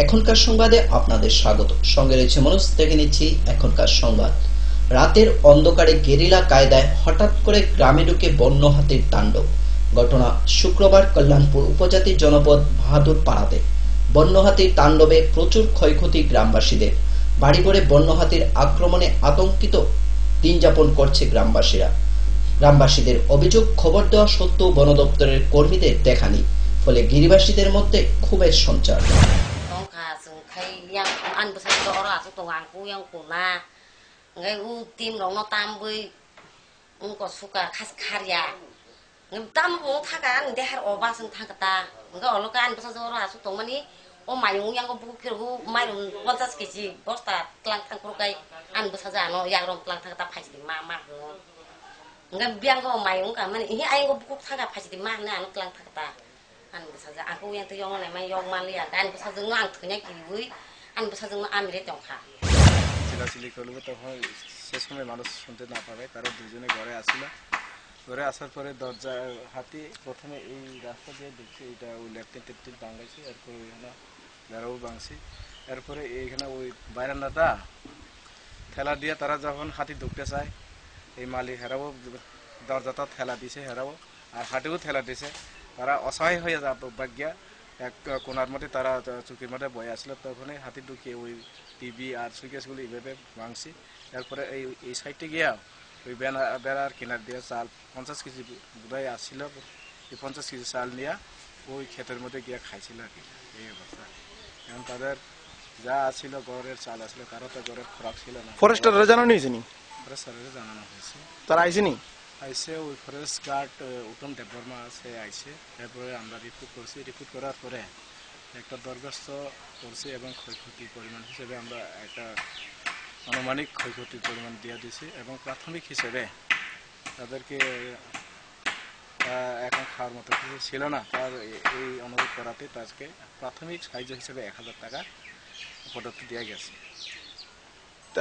এখনকার সংবাদে আপনাদের স্বাগত। সঙ্গে রয়েছে মনোজ। দেখে নিচ্ছি এখনকার সংবাদ। রাতের অন্ধকারে গেরিলা কায়দায় হঠাৎ করে গ্রামে ঢুকে বন্য হাতির তাণ্ডব। ঘটনা শুক্রবার কল্যাণপুর উপজাতির জনপদ বাহাদুর পাড়াতে। বন্য হাতির তাণ্ডবে প্রচুর ক্ষয়ক্ষতি গ্রামবাসীদের। বাড়িঘরে বন্য হাতির আক্রমণে আতঙ্কিত দিন যাপন করছে গ্রামবাসীরা। গ্রামবাসীদের অভিযোগ, খবর দেওয়া সত্ত্বেও বন দপ্তরের কর্মীদের দেখা নেই, ফলে গিরিবাসীদের মধ্যে ক্ষোভের সঞ্চার। biang ko mayung ka man ini ay ko bukuk thaga phajdi ma na anu klang thakta an bisa ja aku yang to yong na mai yong man liya dan bisa jeng ang thnya ki bui an bisa jeng amire tong kha চিলাচিলি করবো তখন সে সময় মানুষ শুনতে না পাবে, কারণ দুজনে ঘরে আসছিল। ঘরে আসার পরে দরজা হাতি প্রথমে এই রাস্তা দিয়ে দেখছি, এটা ওই লেফটেন টেপটিন ভাঙাইছি, এরপরে এখানে বেড়াও ভাঙছি, এরপরে এইখানে ওই বাইরান্দাটা ঠেলা দিয়ে তারা যখন হাতি ঢুকতে চায়, এই মালিক হেরাবো দরজাটা ঠেলা দিছে, হেরাবো আর হাতিও ঠেলা দিছে। তারা অসহায় হয়ে যাব ভাগ্যা এক কোনার মধ্যে তারা চুকির মধ্যে বয়ে আসলো, তখনই হাতি ঢুকিয়ে ওই টিভি আর সুইকেসগুলো এইভাবে ভাঙছি। এরপরে এই সাইডে গিয়া ওই বেড়ার কিনার দিয়ে চাল 50 কেজি বোধহয় আসছিল, এই 50 কেজি চাল নিয়ে ওই ক্ষেতের মধ্যে গিয়ে খাইছিল আর কি। এই অবস্থা এখন তাদের যা আসছিল ঘরের চাল আসছিল, কারো তো ঘরের খোরাক ছিল না। ফরেস্টাররা জানানো হয়েছে নি? ফরেস্টাররা জানানো হয়েছে, তারা আইসেনি? আইসে ওই ফরেস্ট গার্ড উত্তম দেববর্মা আছে, আইসে। এরপরে আমরা রিপোর্ট করছি, রিপোর্ট করার পরে একটা দরখাস্ত করছি এবং ক্ষয়ক্ষতির পরিমাণ হিসেবে আমরা একটা আনুমানিক ক্ষয়ক্ষতির পরিমাণ দিয়ে দিছি এবং প্রাথমিক হিসেবে তাদেরকে এখন খাওয়ার মতো কিছু ছিল না, তার এই অনুরোধ করাতে তাকে প্রাথমিক সাহায্য হিসেবে 1000 টাকা প্রদত্ত দেওয়া গেছে।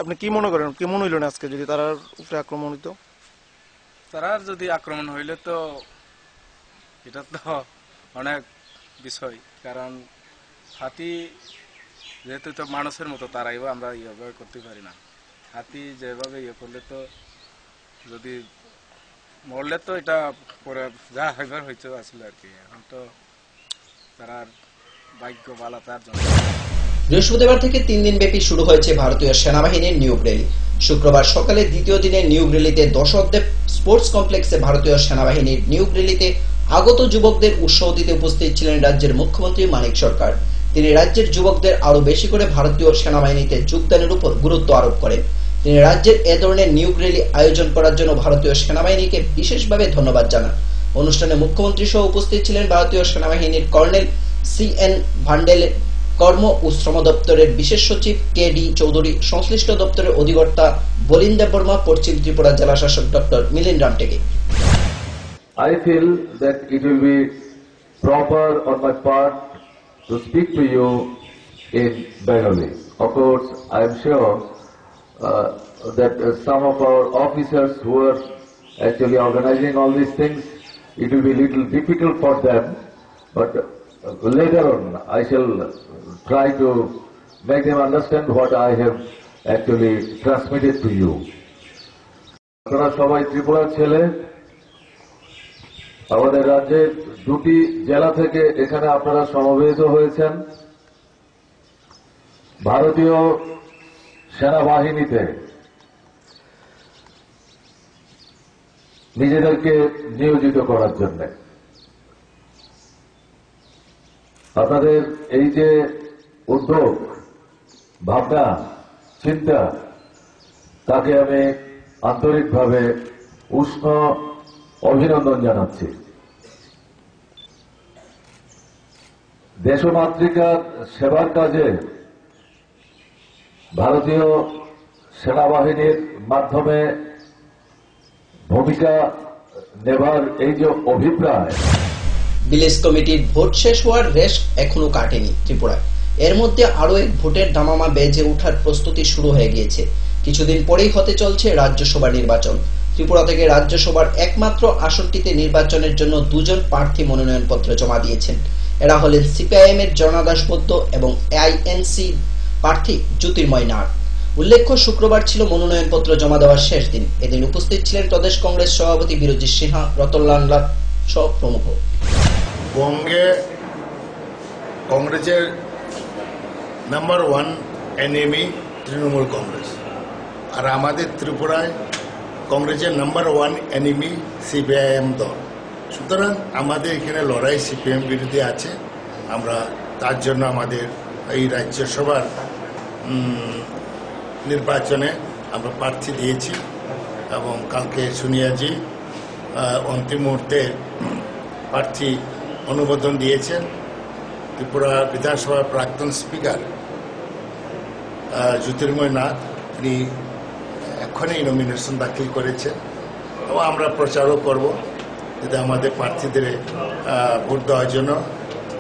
আপনি কি মনে করেন, কেমন হইল না আজকে যদি তার উপরে আক্রমণ হইতো? তারার যদি আক্রমণ হইলে তো এটা তো অনেক বিষয়, কারণ হাতি যেহেতু তো মানুষের মতো, তারাইও আমরা ইয়েভাবে করতে পারি না। হাতি যেভাবে ইয়ে করলে তো যদি মরলে তো এটা পরে যা হইবার হইতে আসলে আর কি। এখন তো তারার ভাগ্য বালা তার জন্য। বৃহস্পতিবার থেকে 3 দিন ব্যাপী শুরু হয়েছে ভারতীয় সেনাবাহিনীর নিয়োগ র্যালি। শুক্রবার সকালে দ্বিতীয় দিনের নিয়োগ র্যালিতে দশরথদেব স্পোর্টস কমপ্লেক্সে ভারতীয় সেনাবাহিনীর নিয়োগ র্যালিতে আগত যুবকদের উৎসাহ দিতে উপস্থিত ছিলেন রাজ্যের মুখ্যমন্ত্রী মানিক সরকার। তিনি রাজ্যের যুবকদের আরো বেশি করে ভারতীয় সেনাবাহিনীতে যোগদানের উপর গুরুত্ব আরোপ করেন। তিনি রাজ্যের এ ধরনের নিয়োগ র্যালি আয়োজন করার জন্য ভারতীয় সেনাবাহিনীকে বিশেষভাবে ধন্যবাদ জানান। অনুষ্ঠানে মুখ্যমন্ত্রী সহ উপস্থিত ছিলেন ভারতীয় সেনাবাহিনীর কর্নেল CN ভান্ডেল, কর্ম ও শ্রম দপ্তরের বিশেষ সচিব KD চৌধুরী, সংশ্লিষ্ট দপ্তরের অধিকর্তা বলিন দেববর্মা, পশ্চিম ত্রিপুরা জেলা শাসক doctor মিলিন Ramteke. I feel that it will be proper on my part to speak to you in Bengali. Of course, I am sure that some of our officers who are actually organizing all these things, it will be a little difficult for them, but later on I shall try to make them understand what I have actually transmitted to you. আপনারা সবাই ত্রিপুরার ছেলে, আমাদের রাজ্যের 2টি জেলা থেকে এখানে আপনারা সমবেত হয়েছেন। ভারতীয় সেনাবাহিনীতে নিজেদেরকে নিয়োজিত করার জন্য আপনাদের এই যে উদ্যোগ, ভাবনা, চিন্তা, তাকে আমি আন্তরিকভাবে উষ্ণ অভিনন্দন জানাচ্ছি। দেশমাতৃকার সেবার কাজে ভারতীয় সেনাবাহিনীর মাধ্যমে ভূমিকা নেবার এই যে অভিপ্রায়। ভিলেজ কমিটির ভোট শেষ হওয়ার রেশ এখনো কাটেনি ত্রিপুরায়। এর মধ্যে আরো এক ভোটের দামামা বেজে ওঠার প্রস্তুতি শুরু হয়ে গিয়েছে। কিছুদিন পরেই হতে চলছে রাজ্যসভা নির্বাচন। ত্রিপুরা থেকে রাজ্যসভার একমাত্র আসনটিতে নির্বাচনের জন্য 2 জন প্রার্থী মনোনয়নপত্র জমা দিয়েছেন। এরা হলেন সিপিআইএম এর জনা দাশগুপ্ত এবং আইএনসি প্রার্থী জ্যোতির্ময় নাগ। উল্লেখ্য, শুক্রবার ছিল মনোনয়নপত্র জমা দেওয়ার শেষ দিন। এদিন উপস্থিত ছিলেন প্রদেশ কংগ্রেস সভাপতি বিরজিৎ সিনহা, রতনলাল নাথ সহ প্রমুখ। কংগ্রেসের নাম্বার 1 এনিমি তৃণমূল কংগ্রেস, আর আমাদের ত্রিপুরায় কংগ্রেসের নাম্বার 1 এনিমি সিপিআইএম দল। সুতরাং আমাদের এখানে লড়াই সিপিএম বিরুদ্ধে আছে। আমরা তার জন্য আমাদের এই রাজ্যসভার নির্বাচনে আমরা প্রার্থী দিয়েছি এবং কালকে সোনিয়াজি অন্তিম মুহূর্তে প্রার্থী অনুমোদন দিয়েছেন। ত্রিপুরা বিধানসভার প্রাক্তন স্পিকার জ্যোতির্ময় নাথ তিনি এখনই নমিনেশন দাখিল করেছেন এবং আমরা প্রচারও করব যাতে আমাদের প্রার্থীদের ভোট দেওয়ার জন্য।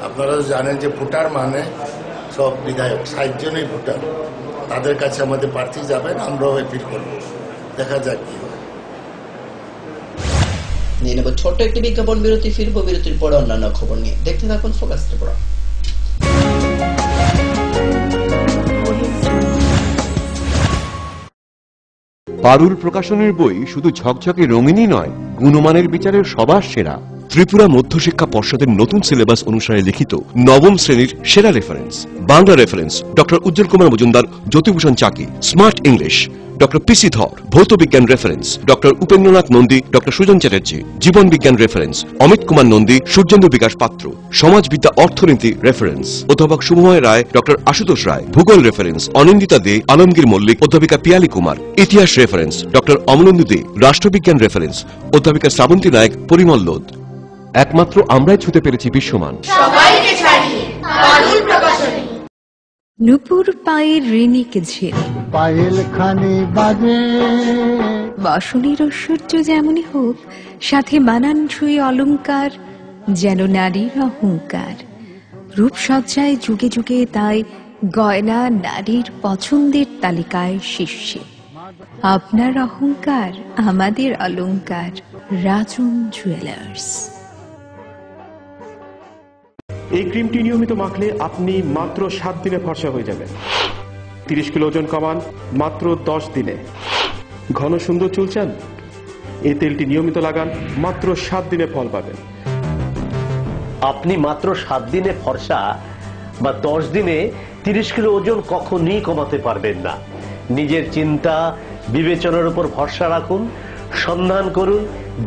আপনারা জানেন যে ভোটার মানে সব বিধায়ক 60 জনই ভোটার, তাদের কাছে আমাদের প্রার্থী যাবেন, আমরাও অ্যাপিল করব। দেখা যাক কি হয়। নিয়ে নেব ছোট্ট একটি বিজ্ঞাপন বিরতি। ফিরবো বিরতির পরে অন্যান্য খবর নিয়ে। দেখতে থাকুন ফোকাস ত্রিপুরা। পারুল প্রকাশনের বই শুধু ঝকঝকে রঙিনই নয়, গুণমানের বিচারের সবার সেরা। ত্রিপুরা মধ্যশিক্ষা পর্ষদের নতুন সিলেবাস অনুসারে লিখিত নবম শ্রেণীর সেরা reference. Bangla reference doctor Ujjwal Kumar Majumdar, Jyotibhushan Chaki. Smart English doctor PC Dhar. ভৌত বিজ্ঞান reference doctor Upendranath Nandi, doctor Sujan Chatterjee. জীবন বিজ্ঞান রেফারেন্স অমিত কুমার নন্দী, সূর্যেন্দু বিকাশ পাত্র। সমাজবিদ্যা অর্থনীতি রেফারেন্স অধ্যাপক শুভময় রায়, ডক্টর আশুতোষ রায়। ভূগোল রেফারেন্স অনিন্দিতা দে, আলমগীর মল্লিক, অধ্যাপিকা পিয়ালি কুমার। ইতিহাস রেফারেন্স ডক্টর অমলেন্দু দে। রাষ্ট্রবিজ্ঞান রেফারেন্স অধ্যাপিকা শ্রাবন্তী নায়ক, পরিমল লোধ। একমাত্র আমরাই ছুতে পেরেছি বিশ্বমান। নুপুর পায়ের ঋণিক ঝিল, পায়েল খানি বাজে। বাসনের ঐশ্বর্য যেমনই হোক, সাথে মানানসই অলংকার, যেন নারীর অহংকার। রূপসজ্জায় যুগে যুগে তাই গয়না নারীর পছন্দের তালিকায় শীর্ষে। আপনার অহংকার আমাদের অলংকার। রাজন জুয়েলার্স। এই ক্রিমটি নিয়মিত মাখলে আপনি মাত্র 7 দিনে ফর্সা হয়ে যাবেন। 30 কিলো ওজন কমান মাত্র 10 দিনে। ঘন সুন্দর চুল চান? এই তেলটি নিয়মিত লাগান, মাত্র 7 দিনে ফল পাবেন। আপনি মাত্র 7 দিনে ফর্সা বা 10 দিনে 30 কিলো ওজন কখনই কমাতে পারবেন না। নিজের চিন্তা বিবেচনার উপর ভরসা রাখুন, সন্ধান করুন,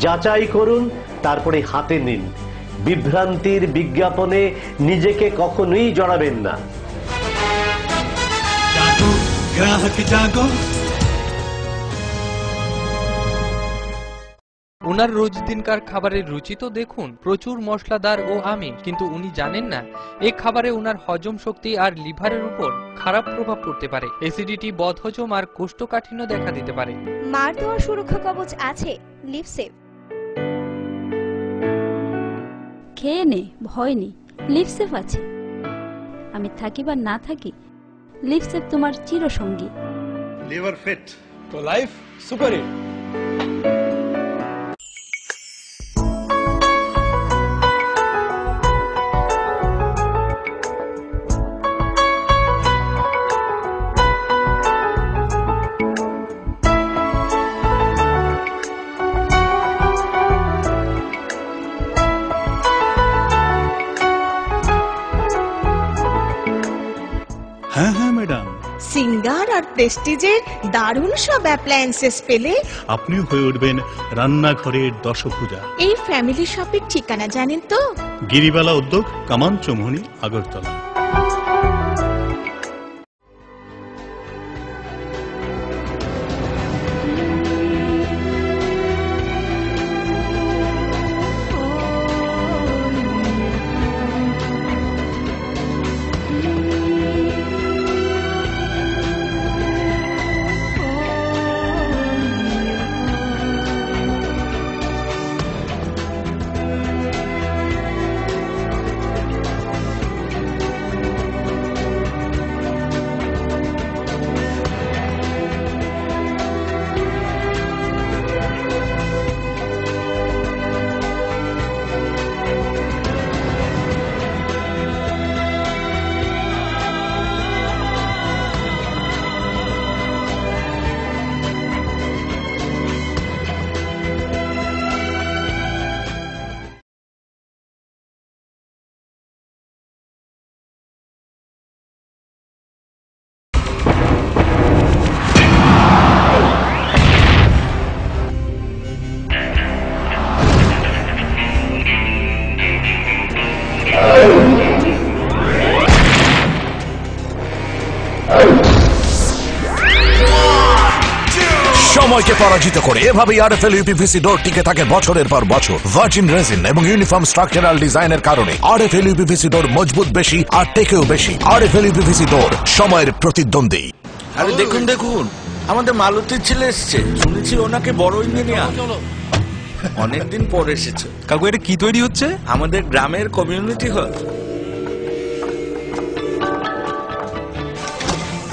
যাচাই করুন, তারপরে হাতে নিন। বিভ্রান্তির বিজ্ঞাপনে নিজেকে কখনোই জড়াবেন না। গ্রাহক জাগো। ওনার রোজ দিনকার খাবারের রুচি তো দেখুন, প্রচুর মশলাদার ও আমিষ, কিন্তু উনি জানেন না এই খাবারে ওনার হজম শক্তি আর লিভারের উপর খারাপ প্রভাব পড়তে পারে। অ্যাসিডিটি, বদহজম আর কোষ্ঠকাঠিন্য দেখা দিতে পারে। মার দেওয়া সুরক্ষা কবচ আছে লিভসেভ। খেয়ে নে, ভয় নেই, লিভসেভ আছে। আমি থাকি বা না থাকি, লিভসেভ তোমার চিরসঙ্গী। লিভার ফিট তো লাইফ সুপার হিট। হ্যাঁ হ্যাঁ ম্যাডাম, সিঙ্গার আর প্রেস্টিজের দারুণ সব অ্যাপ্লায়েন্সেস পেলে আপনিও হয়ে উঠবেন রান্নাঘরের দশভুজা। এই ফ্যামিলি শপের ঠিকানা জানেন তো? গিরিবালা উদ্যোগ, কামান চৌমুহনী, আগরতলা। সময়কে পরাজিত করে এভাবেই আরএফএল ইউপিভিসি ডোর টিকে থাকে বছরের পর বছর। ভার্জিন রেজিন এবং ইউনিফর্ম স্ট্রাকচারাল ডিজাইনের কারণে আরএফএল ইউপিভিসি ডোর মজবুত বেশি আর টেকেও বেশি। আরএফএল ইউপিভিসি ডোর সময়ের প্রতিদ্বন্দ্বী। আরে দেখুন দেখুন, আমাদের মালতীর ছেলে এসছে, শুনেছি ওনাকে বড় ইঞ্জিনিয়ার। অনেকদিন পর এসেছে। কাকু এটা কি তৈরি হচ্ছে? আমাদের গ্রামের কমিউনিটি হল।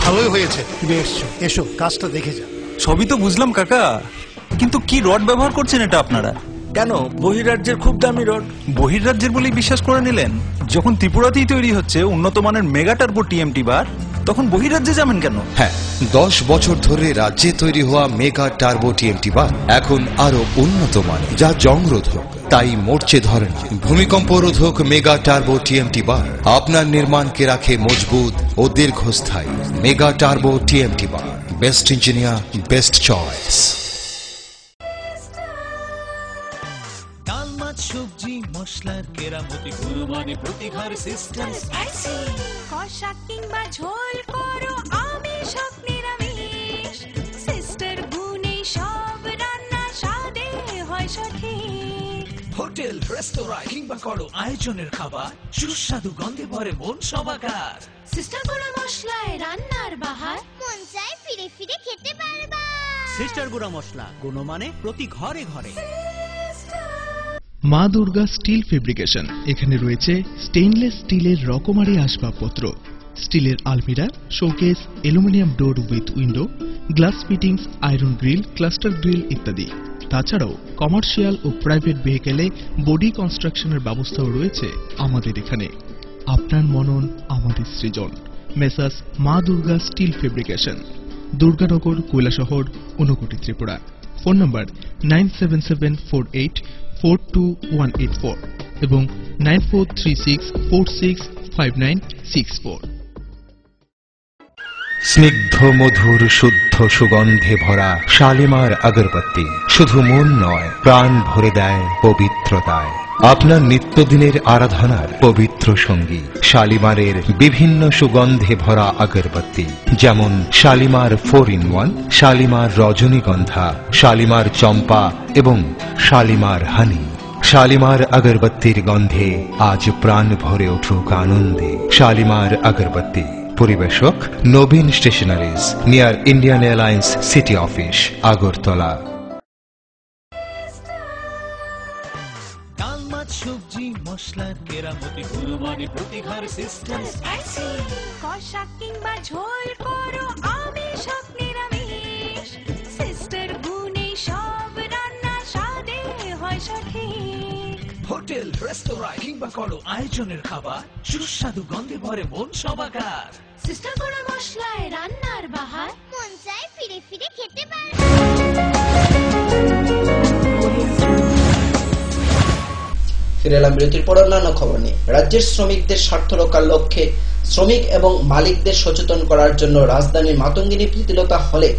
ভালোই হয়েছে তুমি এসছো, এসো কাজটা দেখে যা। সবই তো বুঝলাম কাকা, কিন্তু কি রড ব্যবহার করছেন এটা আপনারা? কেন, বহিরাজ্যের খুব দামি রড। বহিরাজ্যের বলেই বিশ্বাস করে নিলেন? যখন ত্রিপুরাতেই তৈরি হচ্ছে উন্নত মানের মেগা টার্বো টিএমটি বার, তখন বহিরাজ্যে যাবেন কেন? হ্যাঁ, 10 বছর ধরে রাজ্যে তৈরি হওয়া মেগা টার্বো টিএমটি বার এখন আরো উন্নত মানের, যা জংরোধক, তাই মরচে ধরে না। ভূমিকম্প রোধক মেগা টার্বো টিএমটি বার আপনার নির্মাণকে রাখে মজবুত ও দীর্ঘস্থায়ী। মেগা টার্বো টিএমটি বার, বেস্ট ইঞ্জিনিয়ার, বেস্ট চয়েস। ডাল মাছ সবজি মশলার কেরামতি গুণমানে প্রতিঘর সিস্টেম স্পাইসি। কষা কিংবা ঝোল করো আমিষ হোক নিরামিষ, সিস্টার গুণে সব রান্না স্বাদে হয় সঠিক। হোটেল রেস্তোরাঁ কিংবা করো আয়োজনের খাবার, সুস্বাদু গন্ধে ভরে মন সবাকার। সিস্টার গুঁড়া মশলায় রান্নার বাহার, মন চায় ফিরে ফিরে খেতে পারবা। সিস্টার গুঁড়া মশলা, গুণমানে প্রতি ঘরে ঘরে। মা দুর্গা স্টিল ফেব্রিকেশন, এখানে রয়েছে স্টেইনলেস স্টিলের রকমারি আসবাবপত্র, স্টিলের আলমিরা, showcase, aluminium door with window, glass fittings, iron grill, cluster grill ইত্যাদি। তাছাড়াও কমার্শিয়াল ও প্রাইভেট ভেহিকেলে বডি কনস্ট্রাকশনের ব্যবস্থাও রয়েছে আমাদের এখানে। আপনার মনন আমাদের সৃজন। Messrs Maa Durga steel fabrication, Durganagar, Kailashahar, Unakoti, Tripura. Phone number 9774842184 এবং 9436465964। স্নিগ্ধ মধুর শুদ্ধ সুগন্ধে ভরা শালিমার আগরবাতি শুধু মন নয়, প্রাণ ভরে দেয় পবিত্রতায়। আপনার নিত্যদিনের আরাধনার পবিত্র সঙ্গী শালিমারের বিভিন্ন সুগন্ধে ভরা আগরবাতি, যেমন শালিমার 4-in-1, শালিমার রজনীগন্ধা, শালিমার চম্পা এবং শালিমার হানি। শালিমার আগরবাতির গন্ধে আজ প্রাণ ভরে উঠুক আনন্দে। শালিমার আগরবাতি। পরিবেশক Nabin stationeries, near Indian Airlines city office, Agartala. ডাল মাছ সবজি মশলার কেরামতি গুণমানে প্রতিঘর সিস্টেম স্পাইসি। কষা কিংবা ঝোল করো আমিষ হোক নিরামিষ, সিস্টার গুণে সব রান্না স্বাদে হয় সঠিক। হোটেল রেস্তোরাঁ কিংবা করো আয়োজনের খাবার, সুস্বাদু গন্ধে ভরে মন সবাকার। সিস্টার গুঁড়া মশলায় রান্নার বাহার, মন চায় ফিরে ফিরে খেতে পারবা। ফিরে এলাম বিরতির পর অন্যান্য খবর নিয়ে। রাজ্যের শ্রমিকদের স্বার্থ রক্ষার লক্ষ্যে শ্রমিক এবং মালিকদের সচেতন করার জন্য রাজধানীর মাতঙ্গিনী প্রীতিলতা হলে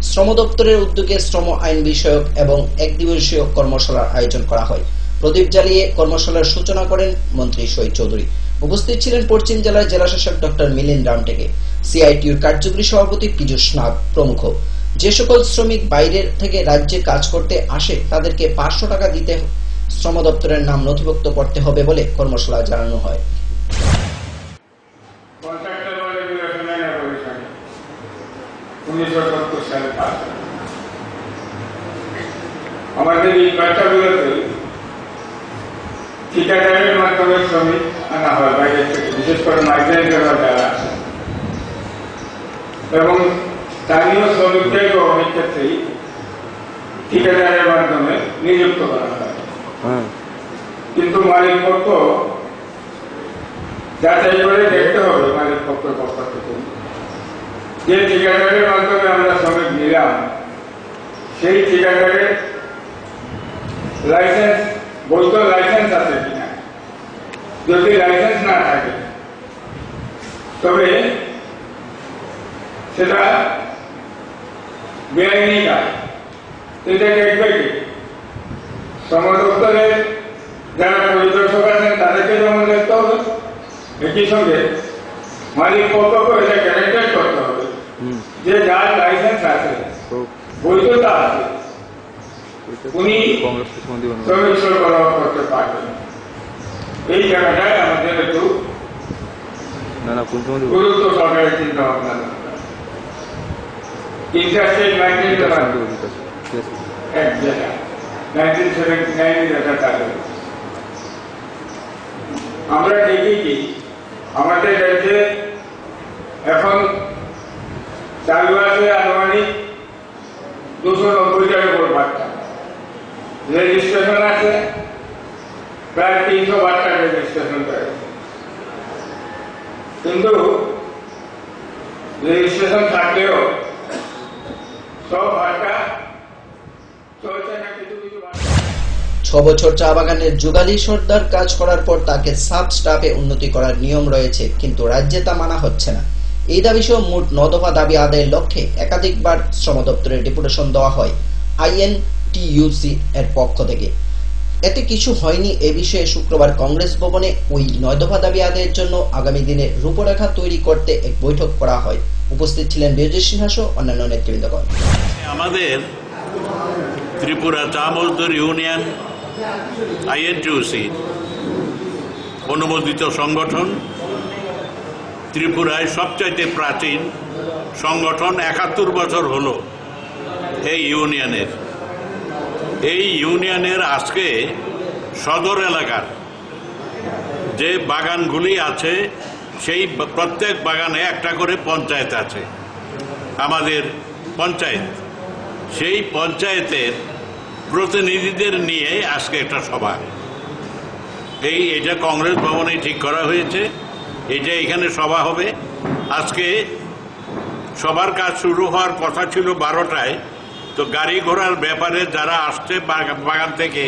শ্রম দপ্তরের উদ্যোগে শ্রম আইন বিষয়ক এবং একদিবসীয় কর্মশালার আয়োজন করা হয়। প্রদীপ জ্বালিয়ে কর্মশালার সূচনা করেন মন্ত্রী শহীদ চৌধুরী। উপস্থিত ছিলেন পশ্চিম জেলার জেলাশাসক ডক্টর মিলিন্দ রামটেকে, সিআইটিউর কার্যকরী সভাপতি পীযূষ নাগ প্রমুখ। যে সকল শ্রমিক বাইরের থেকে রাজ্যে কাজ করতে আসে তাদেরকে 500 টাকা দিতে শ্রম দপ্তরের নাম নথিভুক্ত করতে হবে বলে কর্মশালা জানানো হয়। আমাদের এই বাচ্চাগুলোতে ঠিকাদারের মাধ্যমে শ্রমিক আনা হয় বাইরে থেকে, বিশেষ করে মাইগ্রেন্ট লেবার যারা আছে, এবং স্থানীয় শ্রমিকদেরকেও অনেক ক্ষেত্রেই ঠিকাদারের মাধ্যমে নিযুক্ত করা হয়। কিন্তু মালিক পক্ষ যাচাই করে দেখতে হবে মালিক পক্ষের পক্ষ থেকে যে ঠিকাদারের মাধ্যমে আমরা শ্রমিক নিলাম সেই ঠিকাদারের লাইসেন্স, বৈধ লাইসেন্স আছে কিনা। যদি লাইসেন্স না থাকে তবে সেটা বেআইনি কাজ। সেটা দেখবে কি শ্রম দপ্তরের যারা পরিদর্শক আছেন তাদেরকে যেমন দেখতে হবে, একই সঙ্গে মালিক পক্ষকে এটা গ্যারান্টেড করতে হবে যে যার লাইসেন্স আছে, বৈধতা আছে, উনি শ্রমিক সরবরাহ করতে পারবেন। এই জায়গাটায় আমাদের একটু গুরুত্ব সহকারে চিন্তা ভাবনা ইন্টারস্টেট 1979 আমরা দেখি কি আমাদের রাজ্যে এখন চালু আছে আনুমানিক 290টার উপর বাচ্চা, রেজিস্ট্রেশন আছে প্রায় 300 বাচ্চা রেজিস্ট্রেশন রয়েছে, কিন্তু রেজিস্ট্রেশন থাকলেও সব বাচ্চা চলছে না। কিছু কিছু 6 বছর চা বাগানের যুগালী সর্দার কাজ করার পর তাকে সাব স্টাফে উন্নতি করার নিয়ম রয়েছে, কিন্তু রাজ্যে তা মানা হচ্ছে না। এই দাবি সহ মোট 9 দফা দাবি আদায়ের লক্ষ্যে একাধিকবার শ্রম দপ্তরের ডেপুটেশন দেওয়া হয় আইএনটিইউসি এর পক্ষ থেকে। এতে কিছু হয়নি। এ বিষয়ে শুক্রবার কংগ্রেস ভবনে ওই 9 দফা দাবি আদায়ের জন্য আগামী দিনে রূপরেখা তৈরি করতে এক বৈঠক করা হয়। উপস্থিত ছিলেন বিরোধী সিংহ অন্যান্য নেতৃবৃন্দগণ। আমাদের ত্রিপুরা চা মজদুর ইউনিয়ন আইএনটিইউসি অনুমোদিত সংগঠন, ত্রিপুরায় সবচাইতে প্রাচীন সংগঠন। 71 বছর হলো এই ইউনিয়নের। এই ইউনিয়নের আজকে সদর এলাকার যে বাগানগুলি আছে সেই প্রত্যেক বাগানে একটা করে পঞ্চায়েত আছে। আমাদের পঞ্চায়েত, সেই পঞ্চায়েতের প্রতিনিধিদের নিয়ে আজকে একটা সভা। এটা কংগ্রেস ভবনে ঠিক করা হয়েছে, এটা এখানে সভা হবে। আজকে সবার কাজ শুরু হওয়ার কথা ছিল 12টায়, তো গাড়ি ঘোড়ার ব্যাপারে যারা আসছে বাগান থেকে,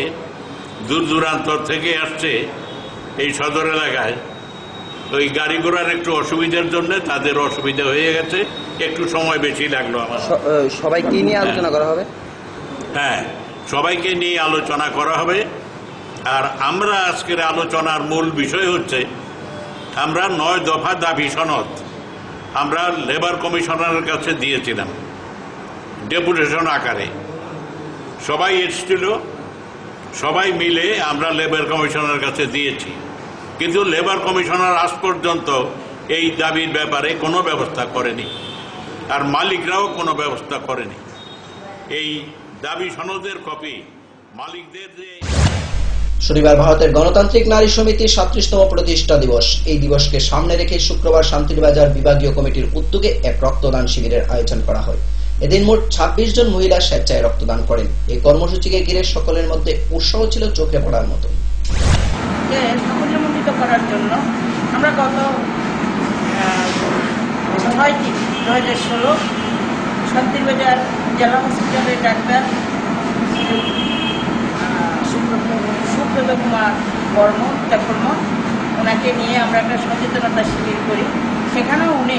দূর দূরান্ত থেকে আসছে এই সদর এলাকায়, ওই গাড়ি ঘোড়ার একটু অসুবিধার জন্য তাদের অসুবিধা হয়ে গেছে, একটু সময় বেশি লাগলো। আমার সবাইকে নিয়ে আলোচনা করা হবে। হ্যাঁ, সবাইকে নিয়ে আলোচনা করা হবে। আর আমরা আজকের আলোচনার মূল বিষয় হচ্ছে আমরা 9 দফা দাবি সনদ আমরা লেবার কমিশনারের কাছে দিয়েছিলাম ডেপুটেশন আকারে। সবাই এসেছিল, সবাই মিলে আমরা লেবার কমিশনারের কাছে দিয়েছি, কিন্তু লেবার কমিশনার আজ পর্যন্ত এই দাবির ব্যাপারে কোনো ব্যবস্থা করেনি, আর মালিকরাও কোনো ব্যবস্থা করেনি। এই দাবি সনদের কপি মালিকদের যে শনিবার ভারতের গণতান্ত্রিক নারী সমিতির 37তম প্রতিষ্ঠা দিবস। এই দিবসকে সামনে রেখে শুক্রবার শান্তিরবাজার বিভাগীয় কমিটির উদ্যোগে এক রক্তদান শিবিরের আয়োজন করা হয়। এদিন মোট 26 জন মহিলা স্বেচ্ছায় রক্তদান করেন। এই কর্মসূচিকে ঘিরে সকলের মধ্যে উৎসাহ ছিল চোখে পড়ার মতো। সাফল্যমণ্ডিত করার জন্য আমরা গত 6/3/2016 শান্তিরবাজার জেলা হসপিটালের ডাক্তার সুব্রত কুমার বর্মন ওনাকে নিয়ে আমরা একটা সচেতনতা শিবির করি। সেখানেও উনি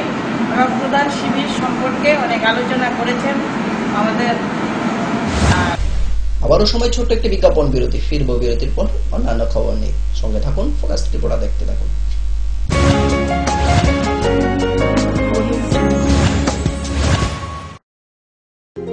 রক্তদান শিবির সম্পর্কে অনেক আলোচনা করেছেন। আমাদের আবারও সময় ছোট্ট একটি বিজ্ঞাপন বিরতি। ফিরবো বিরতির পর অন্যান্য খবর নিয়ে। সঙ্গে থাকুন, ফোকাস ত্রিপুরা দেখতে থাকুন।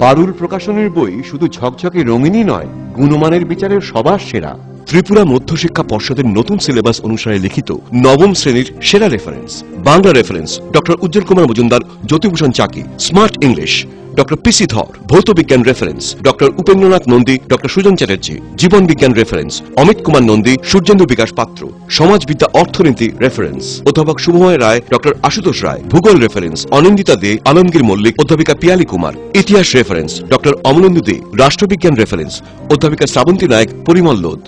পারুল প্রকাশনের বই শুধু ঝকঝকে রঙিনই নয়, গুণমানের বিচারের সবার সেরা। ত্রিপুরা মধ্যশিক্ষা পর্ষদের নতুন সিলেবাস অনুসারে লিখিত 9ম শ্রেণীর সেরা reference. Bangla reference doctor Ujjwal Kumar Majumdar, Jyotibhushan Chaki. Smart English doctor PC Dhar. ভৌত বিজ্ঞান reference doctor Upendranath Nandi, doctor Sujan Chatterjee. জীবন বিজ্ঞান রেফারেন্স অমিত কুমার নন্দী, সূর্যেন্দু বিকাশ পাত্র। সমাজবিদ্যা অর্থনীতি রেফারেন্স অধ্যাপক শুভময় রায়, ডক্টর আশুতোষ রায়। ভূগোল রেফারেন্স অনিন্দিতা দে, আলমগীর মল্লিক, অধ্যাপিকা পিয়ালি কুমার। ইতিহাস রেফারেন্স ডক্টর অমলেন্দু দে। রাষ্ট্রবিজ্ঞান রেফারেন্স অধ্যাপিকা শ্রাবন্তী নায়ক, পরিমল লোধ।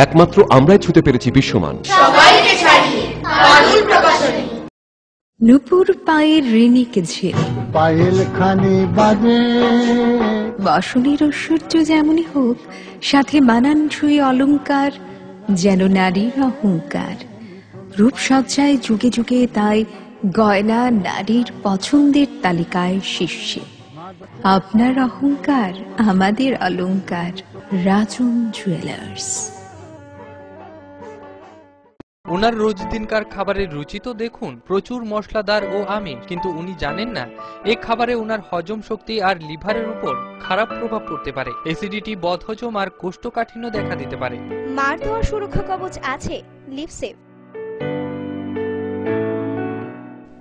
একমাত্র আমরাই ছুঁতে পেরেছি বিশ্বমান। সবাইকে ছাড়িয়ে পারুল প্রকাশনী। নুপুর পায়ের ঋণিক ঝিল, পায়েল খানি বাজে। বাসনের ঐশ্বর্য যেমনই হোক, সাথে মানানসই অলংকার, যেন নারীর অহংকার। রূপসজ্জায় যুগে যুগে তাই গয়না নারীর পছন্দের তালিকায় শীর্ষে। আপনার অহংকার আমাদের অলংকার। রাজন জুয়েলার্স। ওনার রোজ দিনকার খাবারের রুচি তো দেখুন, প্রচুর মশলাদার ও আমিষ, কিন্তু উনি জানেন না এই খাবারে ওনার হজম শক্তি আর লিভারের উপর খারাপ প্রভাব পড়তে পারে। অ্যাসিডিটি, বদহজম আর কোষ্ঠকাঠিন্য দেখা দিতে পারে। মার দেওয়া সুরক্ষা কবচ আছে লিভসেভ।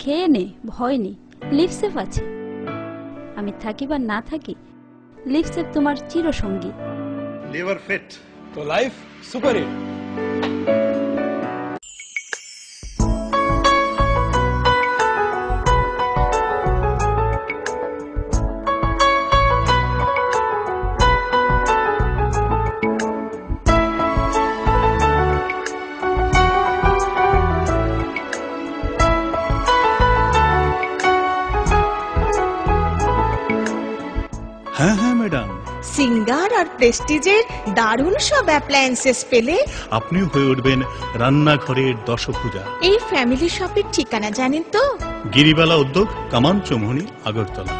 খেয়ে নে, ভয় নেই, লিভসেভ আছে। আমি থাকি বা না থাকি, লিভসেভ তোমার চিরসঙ্গী। लिवर फिट तो लाइफ सुपर हिट। হ্যাঁ হ্যাঁ ম্যাডাম, সিঙ্গার আর প্রেস্টিজের দারুণ সব অ্যাপ্লায়েন্সেস পেলে আপনিও হয়ে উঠবেন রান্নাঘরের দশভুজা। এই ফ্যামিলি শপের ঠিকানা জানেন তো? গিরিবালা উদ্যোগ, কামান চৌমুহনী, আগরতলা।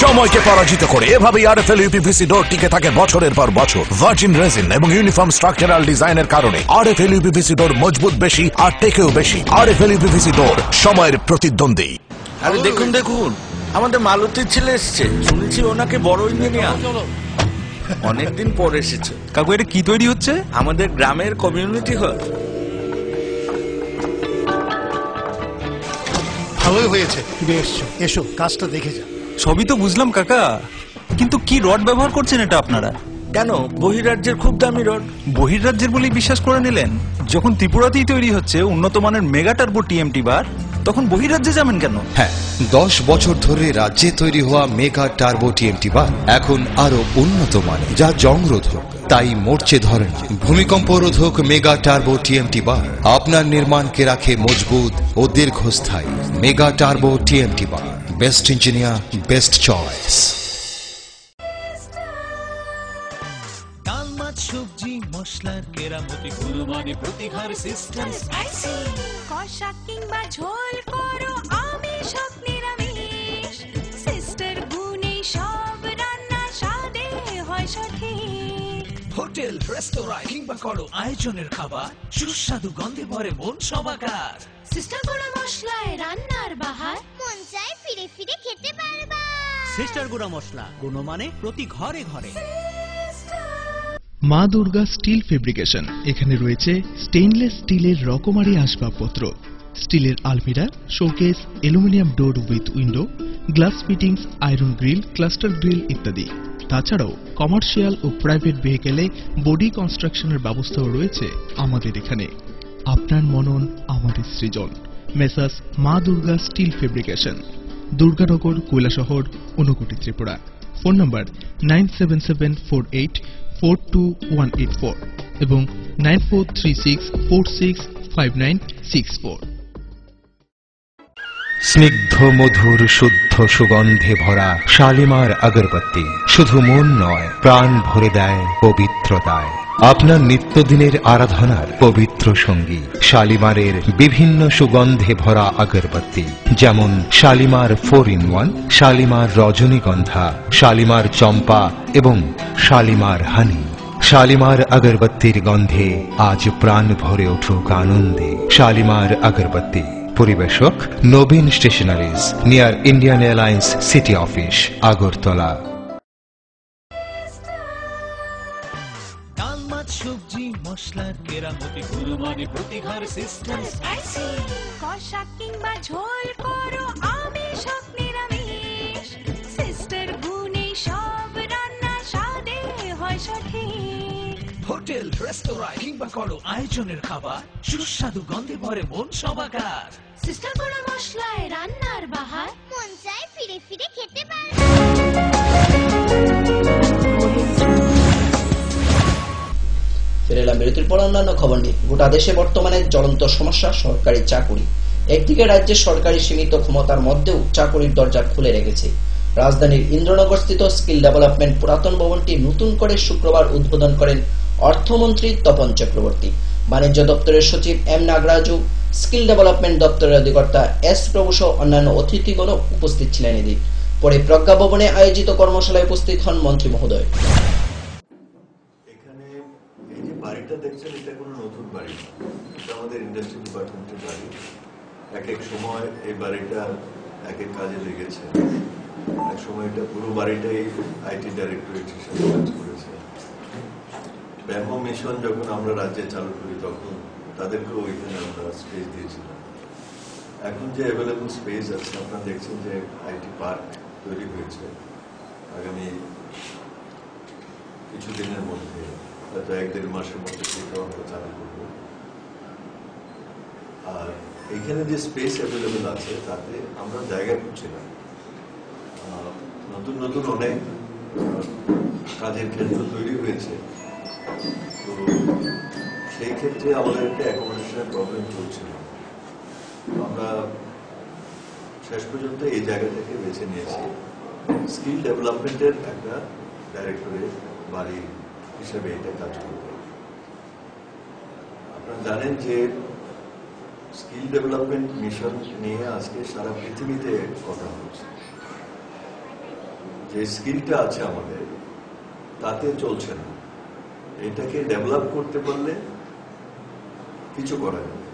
সময়কে পরাজিত করে এভাবেই আরএফএল ইউপিভিসি ডোর টিকে থাকে বছরের পর বছর। ভার্জিন রেজিন এবং ইউনিফর্ম স্ট্রাকচারাল ডিজাইনের কারণে আরএফএল ইউপিভিসি ডোর মজবুত বেশি আর টেকেও বেশি। আরএফএল ইউপিভিসি ডোর, সময়ের প্রতিদ্বন্দ্বী। আরে দেখুন দেখুন, আমাদের মালতীর ছেলে এসছে, শুনেছি ওনাকে বড় ইঞ্জিনিয়ার। অনেকদিন পর এসেছে। কাকু এটা কি তৈরি হচ্ছে? আমাদের গ্রামের কমিউনিটি হল। ভালোই হয়েছে তুমি এসছো, এসো কাজটা দেখে যা। সবই তো বুঝলাম কাকা, কিন্তু কি রড ব্যবহার করছেন এটা আপনারা? কেন, বহিরাজ্যের খুব দামি রড। বহিরাজ্যের বলেই বিশ্বাস করে নিলেন? যখন ত্রিপুরাতেই তৈরি হচ্ছে উন্নত মানের মেগা টার্বো টিএমটি বার, তখন বহিরাজ্যে যাবেন কেন? হ্যাঁ, 10 বছর ধরে রাজ্যে তৈরি হওয়া মেগা টার্বো টিএমটি বার এখন আরো উন্নত মানের, যা জংরোধক, তাই মরচে ধরেন। ভূমিকম্প রোধক মেগা টার্বো টিএমটি বার আপনার নির্মাণকে রাখে মজবুত ও দীর্ঘস্থায়ী। মেগা টার্বো টিএমটি বার, বেস্ট ইঞ্জিনিয়ার, বেস্ট চয়েস। ডাল মাছ সবজি মশলার কেরামতি গুণমানে প্রতি ঘরে সিস্টেম স্পাইসি। কষা কিংবা ঝোল করো আমিষ হোক নিরামিষ, সিস্টার গুণে সব রান্না স্বাদে হয় সঠিক। হোটেল রেস্তোরাঁ কিংবা করো আয়োজনের খাবার, সুস্বাদু গন্ধে ভরে মন সবাকার। সিস্টার গুঁড়া মশলায় রান্নার বাহার, মন চায় ফিরে ফিরে খেতে পারবা। সিস্টার গুঁড়া মশলা, গুণমানে প্রতি ঘরে ঘরে। মা দুর্গা স্টিল ফেব্রিকেশন, এখানে রয়েছে স্টেইনলেস স্টিলের রকমারি আসবাবপত্র, স্টিলের আলমিরা, showcase, aluminium door with window, glass fittings, iron grill, cluster grill ইত্যাদি। তাছাড়াও কমার্শিয়াল ও প্রাইভেট ভেহিকেলে বডি কনস্ট্রাকশনের ব্যবস্থাও রয়েছে আমাদের এখানে। আপনার মনন আমাদের সৃজন। Messrs Maa Durga steel fabrication, Durganagar, Kailashahar, Unakoti, Tripura. Phone number 9774842184 এবং 9436465964। স্নিগ্ধ মধুর শুদ্ধ সুগন্ধে ভরা শালিমার আগরবাতি শুধু মন নয়, প্রাণ ভরে দেয় পবিত্রতায়। আপনার নিত্যদিনের আরাধনার পবিত্র সঙ্গী শালিমারের বিভিন্ন সুগন্ধে ভরা আগরবাতি, যেমন শালিমার 4-in-1, শালিমার রজনীগন্ধা, শালিমার চম্পা এবং শালিমার হানি। শালিমার আগরবাতির গন্ধে আজ প্রাণ ভরে উঠুক আনন্দে। শালিমার আগরবাতি। পরিবেশক Nabin stationeries, near Indian Airlines city office, Agartala. ডাল মাছ সবজি মশলার কেরামতি গুণমানে প্রতি ঘর সিস্টেম স্পাইসি। কষা কিংবা ঝোল করো আমিষ হোক নিরামিষ, সিস্টার গুণে সব রান্না স্বাদে হয় সঠিক। হোটেল রেস্তোরাঁ কিংবা করো আয়োজনের খাবার, সুস্বাদু গন্ধে ভরে মন সবাকার। সিস্টার গুঁড়ো মশলায় রান্নার বাহার, মন চায় ফিরে ফিরে খেতে পারে। ফিরে এলাম বিরতির পর অন্যান্য খবর নিয়ে। গোটা দেশে বর্তমানে জ্বলন্ত সমস্যা সরকারি চাকুরি। একদিকে রাজ্যের সরকারি সীমিত ক্ষমতার মধ্যেও চাকুরির দরজা খুলে রেখেছে। রাজধানীর ইন্দ্রনগরস্থিত স্কিল ডেভেলপমেন্ট পুরাতন ভবনটি নতুন করে শুক্রবার উদ্বোধন করেন অর্থমন্ত্রী তপন চক্রবর্তী। বাণিজ্য দপ্তরের সচিব এম নাগরাজু, স্কিল ডেভেলপমেন্ট দপ্তরের অধিকর্তা এস প্রভু সহ অন্যান্য অতিথিগণ উপস্থিত ছিলেন এদিন। পরে প্রজ্ঞা ভবনে আয়োজিত কর্মশালায় উপস্থিত হন মন্ত্রী মহোদয়। বাড়িটা দেখছেন, এটা কোনো নতুন বাড়ি না, এটা আমাদের ইন্ডাস্ট্রি ডিপার্টমেন্টের বাড়ি। এক এক সময় এই বাড়িটা এক এক কাজে লেগেছে। এক সময় এটা পুরো বাড়িটাই আইটি ডাইরেক্টরেট হিসেবে কাজ করেছে। ব্যাম্বো মিশন যখন আমরা রাজ্যে চালু করি তখন তাদেরকেও ওইখানে আমরা স্পেস দিয়েছিলাম। এখন যে অ্যাভেলেবল স্পেস আছে, আপনারা দেখছেন যে আইটি পার্ক তৈরি হয়েছে। আগামী কিছুদিনের মধ্যে, হয়তো 1-1.5 মাসের মধ্যে সেটাও আমরা চালু করবো। আর এইখানে যে স্পেস অ্যাভেলেবল আছে তাতে আমরা জায়গা খুঁজছিলাম। নতুন নতুন অনেক কাজের ক্ষেত্র তৈরি হয়েছে, তো সেই ক্ষেত্রে আমাদের একটা অ্যাকোমোডেশনের প্রবলেম চলছিল। আমরা শেষ পর্যন্ত এই জায়গাটাকে বেছে নিয়েছি স্কিল ডেভেলপমেন্টের একটা ডাইরেক্টরেট বাড়ি হিসেবে এটা কাজ করবে। আপনারা জানেন যে স্কিল ডেভেলপমেন্ট মিশন নিয়ে আজকে সারা পৃথিবীতে কথা হচ্ছে। যে স্কিলটা আছে আমাদের তাতে চলছে না, এটাকে ডেভেলপ করতে পারলে কিছু করা যাবে।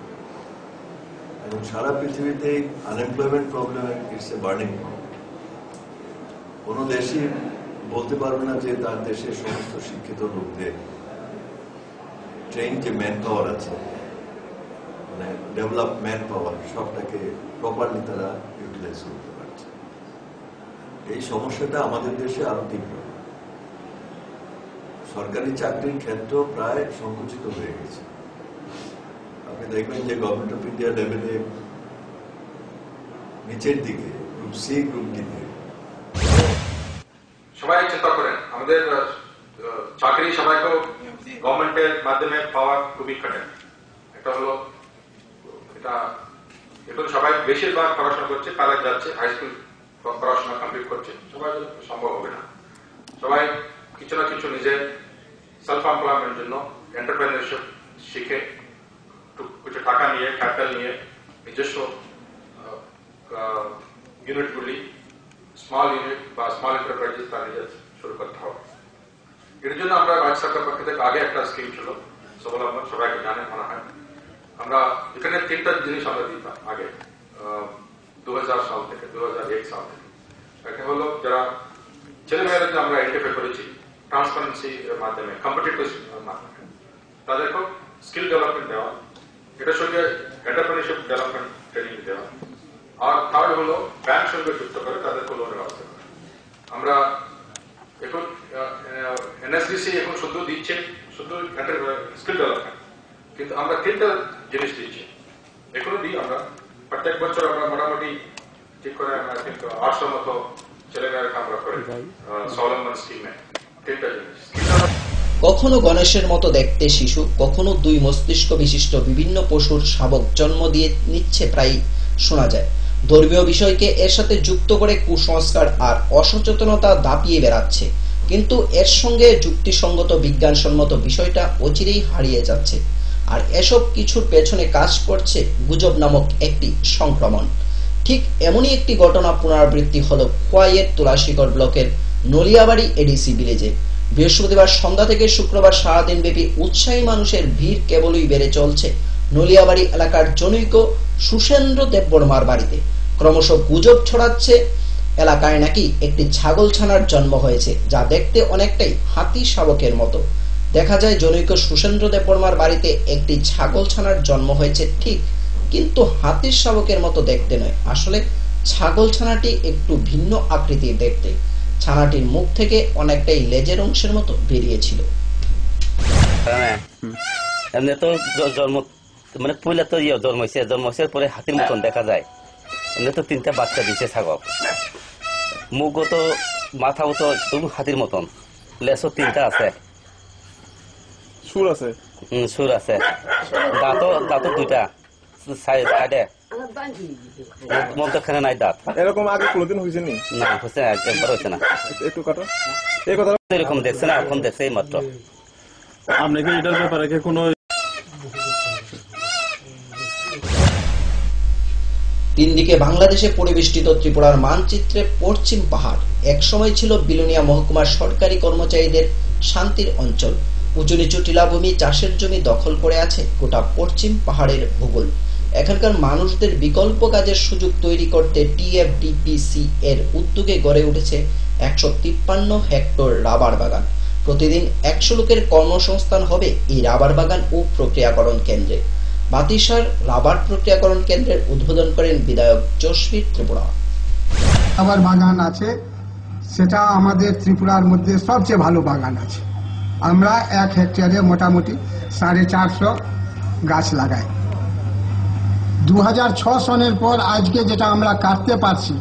এবং সারা পৃথিবীতে unemployment problem it's a burning problem. কোনো দেশই বলতে পারবে না যে তার দেশের সমস্ত শিক্ষিত লোকদের ট্রেন যে ম্যান পাওয়ার আছে, মানে ডেভেলপ ম্যান পাওয়ার, সবটাকে প্রপারলি তারা ইউটিলাইজ করতে পারছে। এই সমস্যাটা আমাদের দেশে আরো তীব্র। সরকারি চাকরির ক্ষেত্র প্রায় সংকুচিত হয়ে গেছে। আপনি দেখবেন যে গভর্নমেন্ট অফ ইন্ডিয়া লেভেলে নিচের দিকে গ্রুপ সি, গ্রুপ ডিতে সবাই চিন্তা করেন আমাদের চাকরি সবাইকে গভর্নমেন্টের মাধ্যমে পাওয়া খুবই কঠিন। একটা হলো এটা এখন সবাই বেশিরভাগ পড়াশোনা করছে, কলেজ যাচ্ছে, হাই স্কুল পড়াশোনা কমপ্লিট করছে, সবাই সম্ভব হবে না। সবাই কিছু না কিছু নিজের সেলফ এমপ্লয়মেন্টের জন্য এন্টারপ্রেনারশিপ শিখে কিছু টাকা নিয়ে, ক্যাপিটাল নিয়ে নিজস্ব ইউনিটগুলি, স্মল ইউনিট বা স্মল এন্টারপ্রাইজেস তারা নিজে শুরু করতে হবে। এর জন্য আমরা রাজ্য সরকার পক্ষ থেকে আগে একটা স্কিম ছিল, স্বাবলম্বন, সবাইকে জানেন মনে হয়। আমরা এখানে 3টা জিনিস আমরা দিতাম আগে 2000 সাল থেকে, 2001 সাল থেকে। একটা হলো যারা ছেলেমেয়েরা আমরা আইডেন্টিফাই করেছি ট্রান্সপারেন্সি মাধ্যমে, কম্পিটিটিভ মাধ্যমে, তাদেরকে স্কিল ডেভেলপমেন্ট দেওয়া, এটার সঙ্গে এন্টারপ্রেনারশিপ ডেভেলপমেন্ট ট্রেনিং দেওয়া। আর থার্ড হলো ব্যাংক সঙ্গে যুক্ত করে তাদেরকে লোনের ব্যবস্থা করা। আমরা এখন এনএসডিসি এখন শুধু দিচ্ছে শুধু স্কিল ডেভেলপমেন্ট, কিন্তু আমরা 3টা জিনিস দিচ্ছি এখনো দিই। আমরা প্রত্যেক বছর আমরা মোটামুটি ঠিক করে আমরা কিন্তু 800 মতো ছেলেমেয়েরা আমরা করি স্বাবলম্বন স্কিমে। 3টা জিনিস, কখনো গণেশের মতো দেখতে শিশু, কখনো 2 মস্তিষ্ক বিশিষ্ট বিভিন্ন পশুর শাবক জন্ম দিয়ে নিচ্ছে প্রায় শোনা যায়। ধর্মীয় বিষয়কে এর সাথে যুক্ত করে কুসংস্কার আর অসচেতনতা দাপিয়ে বেড়াচ্ছে। কিন্তু এর সঙ্গে যুক্তিসঙ্গত বিজ্ঞানসম্মত বিষয়টা অচিরেই হারিয়ে যাচ্ছে। আর এসব কিছুর পেছনে কাজ করছে গুজব নামক একটি সংক্রমণ। ঠিক এমনই একটি ঘটনা পুনরাবৃত্তি হলো খোয়াইয়ের তুলাশিগড় ব্লকের নলিয়াবাড়ি এডিসি ভিলেজে। বৃহস্পতিবার সন্ধ্যা থেকে শুক্রবার সারাদিন ব্যাপী উৎসাহী মানুষের ভিড় কেবলই বেড়ে চলছে নলিয়াবাড়ি এলাকার জনৈক সুসেন্দ্র দেববর্মার বাড়িতে। ক্রমশ গুজব ছড়াচ্ছে এলাকায় নাকি একটি ছাগল ছানার জন্ম হয়েছে, যা দেখতে অনেকটাই হাতি শাবকের মতো। দেখা যায় জনৈক সুসেন্দ্র দেববর্মার বাড়িতে একটি ছাগল ছানার জন্ম হয়েছে ঠিক, কিন্তু হাতির শাবকের মতো দেখতে নয়। আসলে ছাগল ছানাটি একটু ভিন্ন আকৃতির দেখতে। ছানাটির মুখ থেকে অনেকটাই লেজের অংশের মতো বেরিয়েছিল। এমনি তো জন্ম মানে পয়লা তো জন্ম হয়েছে পরে হাতির মতন দেখা যায়। এমনি তো 3টা বাচ্চা দিচ্ছে ছাগল। মুখ তো মাথাও তো হাতির মতন, লেজও 3টা আছে, সুর আছে, সুর আছে, দাঁতও 2টা সাইডে, মধ্যখানে নাই দাঁত। এরকম আগে কোনোদিন হয়েছে নি? না, হচ্ছে একবার হয়েছে না। একটু কাটো এই কথা এরকম দেখছে না, এখন দেখছে এই মাত্র। আপনি কি এটার ব্যাপারে কোনো 3 দিকে বাংলাদেশে পরিবেষ্টিত ত্রিপুরার মানচিত্রে পশ্চিম পাহাড় একসময় ছিল বিলোনিয়া মহকুমার সরকারি কর্মচারীদের শান্তির অঞ্চল। উঁচু নিচু টিলাভূমি, চাষের জমি দখল করে আছে গোটা পশ্চিম পাহাড়ের ভূগোল। এখানকার মানুষদের বিকল্প কাজের সুযোগ তৈরি করতে টিএফডিপিসি এর উদ্যোগে গড়ে উঠেছে 153 হেক্টর রাবার বাগান। প্রতিদিন 100 লোকের কর্মসংস্থান হবে এই রাবার বাগান ও প্রক্রিয়াকরণ কেন্দ্রে। বাতিসার রাবার প্রক্রিয়াকরণ কেন্দ্রের উদ্বোধন করেন বিধায়ক জসবীর ত্রিপুরা। রাবার বাগান আছে, সেটা আমাদের ত্রিপুরার মধ্যে সবচেয়ে ভালো বাগান আছে। আমরা 1 হেক্টরে মোটামুটি 450 গাছ লাগাই। 2006 সনের পর আজকে যেটা আমরা কাটতে পারছি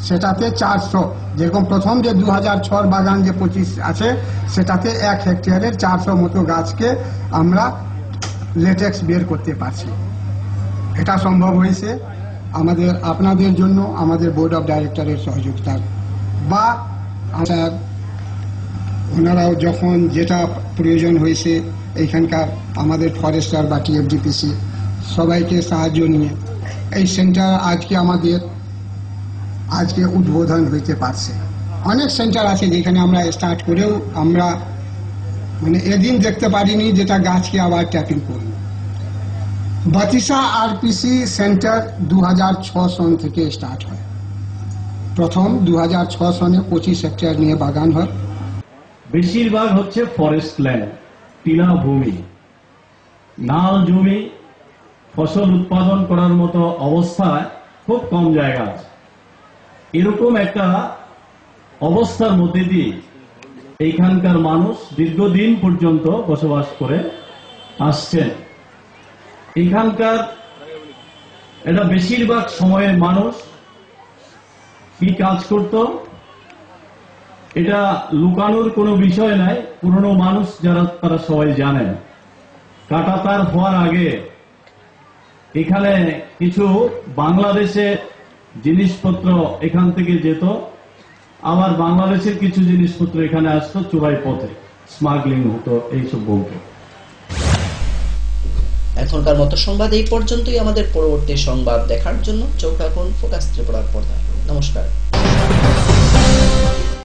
সেটাতে 400, যেরকম প্রথম যে 2006 বাগান যে 25 আছে সেটাতে 1 হেক্টরের 400 মতো গাছকে আমরা লেটেক্স বের করতে পারছি। এটা সম্ভব হয়েছে আমাদের আপনাদের জন্য, আমাদের বোর্ড অফ ডাইরেক্টরের সহযোগিতা বা ওনারাও যখন যেটা প্রয়োজন হয়েছে এইখানকার আমাদের ফরেস্টার বা টিএফডিপিসি সবাইকে সাহায্য নিয়ে এই সেন্টার আজকে উদ্বোধন হইতে পারছে। অনেক সেন্টার আছে যেখানে আমরা স্টার্ট করেও আমরা মানে এদিন দেখতে পারিনি যেটা গাছকে আবার ট্যাপিং করব। বাতিসা আরপিসি সেন্টার 2006 সন থেকে স্টার্ট হয়। প্রথম 2006 সনে 25 হেক্টর নিয়ে বাগান হয়। বেশিরভাগ হচ্ছে ফরেস্ট ল্যান্ড, টিলা ভূমি, নাল জমি, ফসল উৎপাদন করার মতো অবস্থায় খুব কম জায়গা আছে। এরকম একটা অবস্থার মধ্যে দিয়ে এইখানকার মানুষ দীর্ঘদিন পর্যন্ত বসবাস করে আসছেন। এখানকার এটা বেশিরভাগ সময়ে মানুষ কি কাজ করত, এটা লুকানোর কোনো বিষয় নাই। পুরনো মানুষ যারা তারা সবাই জানেন, কাঁটাতার হওয়ার আগে এখানে কিছু বাংলাদেশে জিনিসপত্র এখান থেকে যেত, আবার বাংলাদেশের কিছু জিনিসপত্র এখানে আসতো চোরাই পথে, স্মাগলিং হতো, এইসব বলতো। এখনকার মতো সংবাদ এই পর্যন্তই। আমাদের পরবর্তী সংবাদ দেখার জন্য চোখ রাখুন ফোকাস ত্রিপুরার পর্দায়। নমস্কার।